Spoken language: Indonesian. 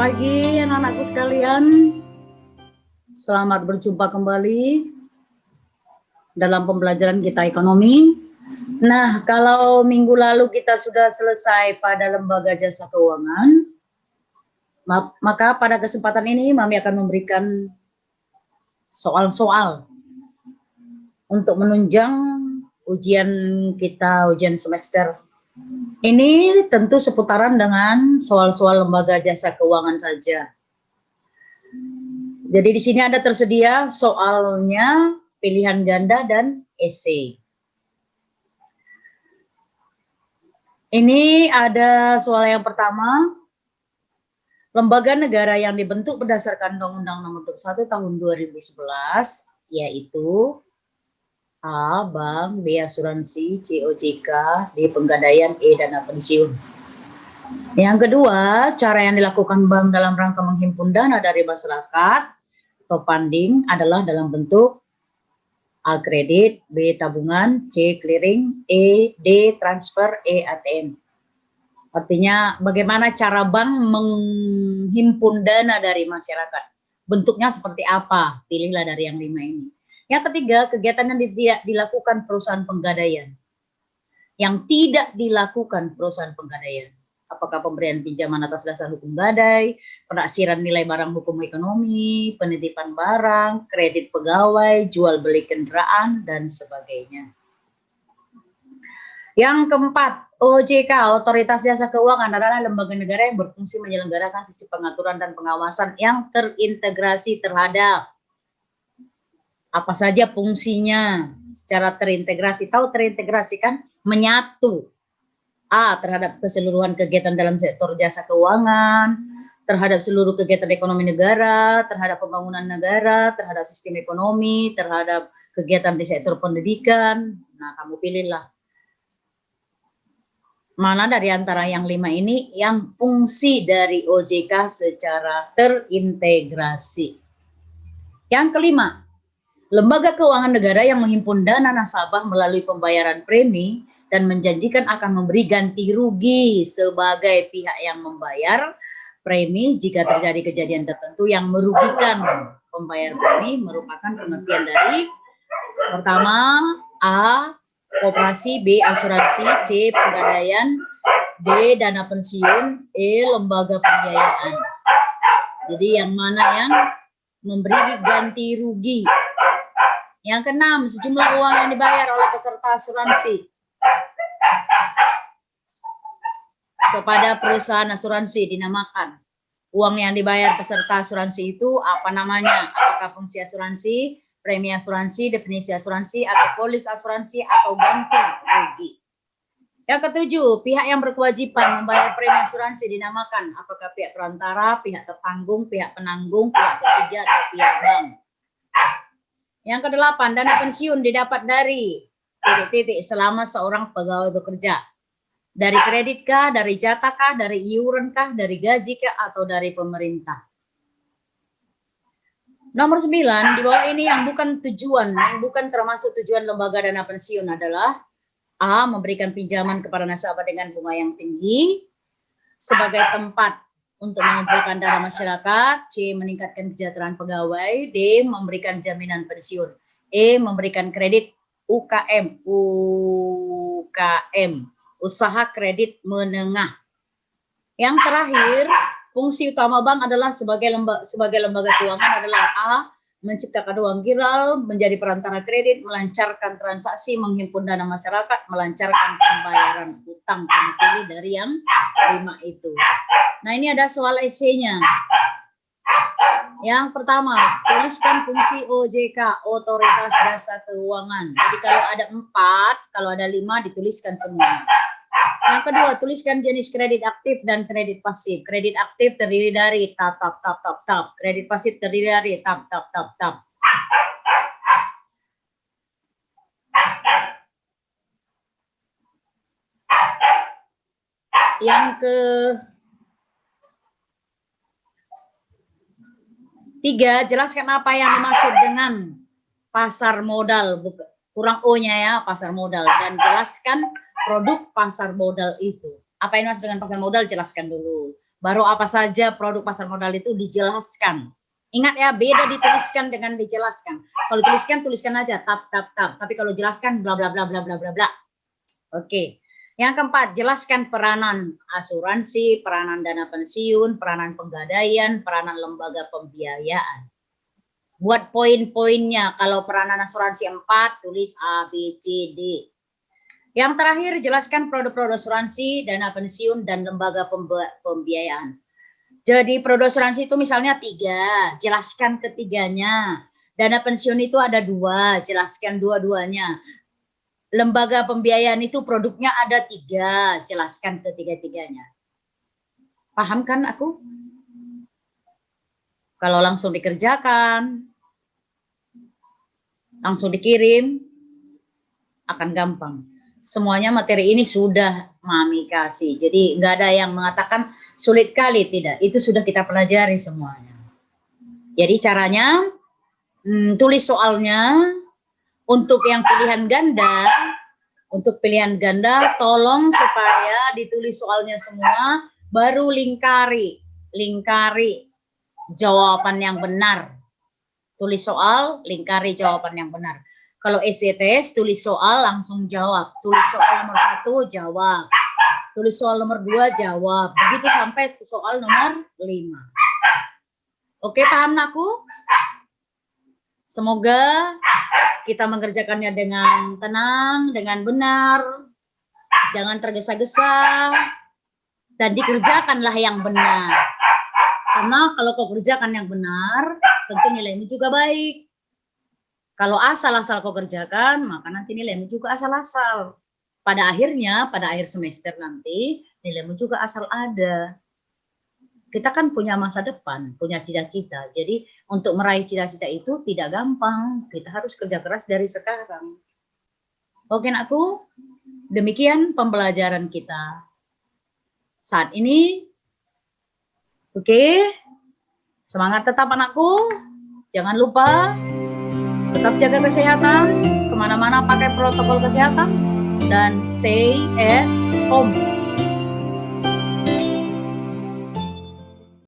pagi anak-anakku sekalian. Selamat berjumpa kembali dalam pembelajaran kita ekonomi. Nah, kalau minggu lalu kita sudah selesai pada lembaga jasa keuangan, maka pada kesempatan ini Mami akan memberikan soal-soal untuk menunjang ujian kita, ujian semester. Ini tentu seputaran dengan soal-soal lembaga jasa keuangan saja. Jadi di sini ada tersedia soalnya pilihan ganda dan esai. Ini ada soal yang pertama. Lembaga negara yang dibentuk berdasarkan Undang-Undang Nomor 21 Tahun 2011 yaitu A. Bank, B. Asuransi, C. OJK, D. Penggadaian, E. Dana pensiun. Yang kedua, cara yang dilakukan bank dalam rangka menghimpun dana dari masyarakat atau funding adalah dalam bentuk A. Kredit, B. Tabungan, C. Clearing, E. D. Transfer, E. ATM. Artinya bagaimana cara bank menghimpun dana dari masyarakat. Bentuknya seperti apa? Pilihlah dari yang 5 ini. Yang ketiga, kegiatan yang tidak dilakukan perusahaan penggadaian. Yang tidak dilakukan perusahaan penggadaian. Apakah pemberian pinjaman atas dasar hukum gadai, penaksiran nilai barang hukum ekonomi, penitipan barang, kredit pegawai, jual beli kendaraan, dan sebagainya. Yang keempat, OJK, Otoritas Jasa Keuangan, adalah lembaga negara yang berfungsi menyelenggarakan sistem pengaturan dan pengawasan yang terintegrasi terhadap apa saja fungsinya secara terintegrasi. Tahu terintegrasi kan? Menyatu. A. Terhadap keseluruhan kegiatan dalam sektor jasa keuangan, terhadap seluruh kegiatan ekonomi negara, terhadap pembangunan negara, terhadap sistem ekonomi, terhadap kegiatan di sektor pendidikan. Nah, kamu pilihlah. Mana dari antara yang 5 ini yang fungsi dari OJK secara terintegrasi. Yang kelima, lembaga keuangan negara yang menghimpun dana nasabah melalui pembayaran premi dan menjanjikan akan memberi ganti rugi sebagai pihak yang membayar premi jika terjadi kejadian tertentu yang merugikan pembayar premi merupakan pengertian dari pertama A. Koperasi, B. Asuransi, C. Penggadaian, D. Dana pensiun, E. Lembaga pembiayaan. Jadi yang mana yang memberi ganti rugi? Yang keenam, sejumlah uang yang dibayar oleh peserta asuransi kepada perusahaan asuransi dinamakan. Uang yang dibayar peserta asuransi itu apa namanya? Apakah fungsi asuransi, premi asuransi, definisi asuransi, atau polis asuransi, atau ganti rugi? Yang ketujuh, pihak yang berkewajiban membayar premi asuransi dinamakan apakah pihak perantara, pihak tertanggung, pihak penanggung, pihak ketiga, atau pihak bank. Yang kedelapan, dana pensiun didapat dari titik-titik selama seorang pegawai bekerja. Dari kredit kah, dari jatah kah, dari iuran kah, dari gaji kah, atau dari pemerintah. Nomor 9, di bawah ini yang bukan tujuan, yang bukan termasuk tujuan lembaga dana pensiun adalah A. Memberikan pinjaman kepada nasabah dengan bunga yang tinggi sebagai tempat untuk mengumpulkan dana masyarakat, C. Meningkatkan kesejahteraan pegawai, D. Memberikan jaminan pensiun, E. Memberikan kredit UKM, usaha kredit menengah. Yang terakhir, fungsi utama bank adalah sebagai lembaga keuangan adalah A. Menciptakan uang giral, menjadi perantara kredit, melancarkan transaksi, menghimpun dana masyarakat, melancarkan pembayaran utang. Kamu pilih dari yang 5 itu. Nah, ini ada soal esainya. Yang pertama, tuliskan fungsi OJK, Otoritas Jasa Keuangan. Jadi kalau ada 4, kalau ada 5 dituliskan semua. Yang kedua, tuliskan jenis kredit aktif dan kredit pasif. Kredit aktif terdiri dari tap. Kredit pasif terdiri dari tap. Yang ketiga, jelaskan apa yang dimaksud dengan pasar modal. Kurang O-nya ya, pasar modal. Dan jelaskan produk pasar modal itu. Apa yang dimaksud dengan pasar modal? Jelaskan dulu. Baru apa saja produk pasar modal itu dijelaskan. Ingat ya, beda dituliskan dengan dijelaskan. Kalau tuliskan aja tap. Tapi kalau jelaskan bla bla bla bla bla bla bla. Oke. Yang keempat, jelaskan peranan asuransi, peranan dana pensiun, peranan penggadaian, peranan lembaga pembiayaan. Buat poin-poinnya. Kalau peranan asuransi 4, tulis A, B, C, D. Yang terakhir, jelaskan produk-produk asuransi, dana pensiun, dan lembaga pembiayaan. Jadi produk asuransi itu misalnya 3, jelaskan ketiganya. Dana pensiun itu ada 2, jelaskan dua-duanya. Lembaga pembiayaan itu produknya ada 3, jelaskan ketiga-tiganya. Paham kan aku? Kalau langsung dikerjakan, langsung dikirim, akan gampang. Semuanya materi ini sudah Mami kasih. Jadi nggak ada yang mengatakan sulit kali, tidak. Itu sudah kita pelajari semuanya. Jadi caranya, tulis soalnya. Untuk yang pilihan ganda, tolong supaya ditulis soalnya semua, baru lingkari jawaban yang benar. Tulis soal, lingkari jawaban yang benar. Kalau SCTS, tulis soal, langsung jawab. Tulis soal nomor 1, jawab. Tulis soal nomor 2, jawab. Begitu sampai soal nomor 5. Oke, paham aku? Semoga kita mengerjakannya dengan tenang, dengan benar, jangan tergesa-gesa, dan dikerjakanlah yang benar. Karena kalau kau kerjakan yang benar, tentu nilaimu juga baik. Kalau asal-asal kau kerjakan, maka nanti nilaimu juga asal-asal. Pada akhirnya, pada akhir semester nanti, nilaimu juga asal ada. Kita kan punya masa depan, punya cita-cita. Jadi untuk meraih cita-cita itu tidak gampang. Kita harus kerja keras dari sekarang. Oke anakku, demikian pembelajaran kita saat ini. Oke, semangat tetap anakku. Jangan lupa tetap jaga kesehatan. Kemana-mana pakai protokol kesehatan. Dan stay at home.